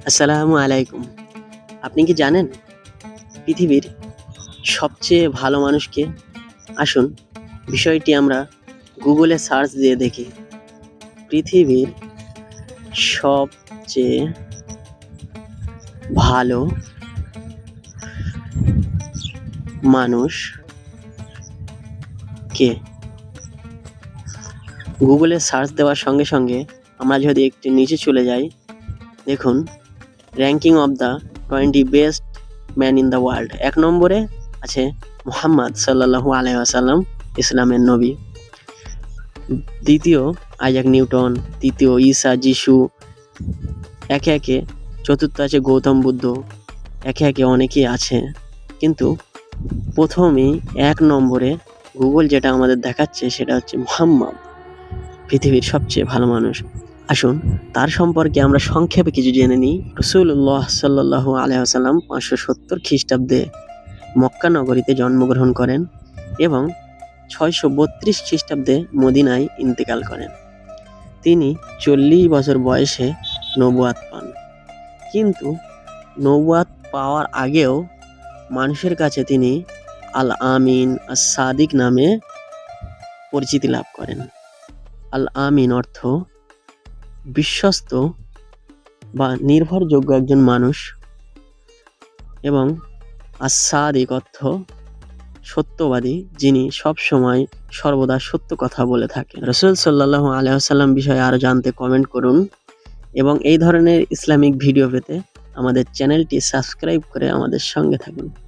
আসসালামু আলাইকুম। আপনি কি জানেন পৃথিবীর সবচেয়ে ভালো মানুষ কে? আসুন বিষয়টি আমরা গুগলে সার্চ দিয়ে দেখি। পৃথিবীর সবচেয়ে ভালো মানুষ কে? গুগলে সার্চ দেওয়ার সঙ্গে সঙ্গে আমরা যদি একটু নিচে চলে যাই, দেখুন ranking of the 20 best man in the world. ১ নম্বরে আছে মুহাম্মদ সাল্লাল্লাহু আলাইহি ওয়াসাল্লাম, ইসলামের নবী। দ্বিতীয় আইজাক নিউটন, তৃতীয় ঈসা, যিশু, একে একে। চতুর্থ আছে গৌতম বুদ্ধ, একে একে অনেকেই আছে। কিন্তু প্রথমেই ১ নম্বরে গুগল যেটা আমাদের দেখাচ্ছে সেটা হচ্ছে মুহাম্মদ, পৃথিবীর সবচেয়ে ভালো মানুষ। আসুন তার সম্পর্কে আমরা সংক্ষেপে কিছু জেনে নিই। রাসূলুল্লাহ সাল্লাল্লাহু আলাইহি ওয়াসাল্লাম ৫৭০ খ্রিস্টাব্দে মক্কা নগরীতে জন্মগ্রহণ করেন এবং ৬৩২ খ্রিস্টাব্দে মদিনায় ইন্তেকাল করেন। তিনি ৪০ বছর বয়সে নবুয়াত পান। কিন্তু নবুয়াত পাওয়ার আগেও মানুষের কাছে তিনি আল আমিন, আস-সাদিক নামে পরিচিতি লাভ করেন। আল আমিন অর্থ বিশ্বস্ত বা নির্ভরযোগ্য একজন মানুষ এবং আস-সাদিক অর্থ সত্যবাদী, যিনি সবসময় সর্বদা সত্য কথা বলে থাকেন। রাসূল সাল্লাল্লাহু আলাইহি ওয়াসাল্লাম বিষয়ে আরও জানতে কমেন্ট করুন এবং এই ধরনের ইসলামিক ভিডিও পেতে আমাদের চ্যানেলটি সাবস্ক্রাইব করে আমাদের সঙ্গে থাকুন।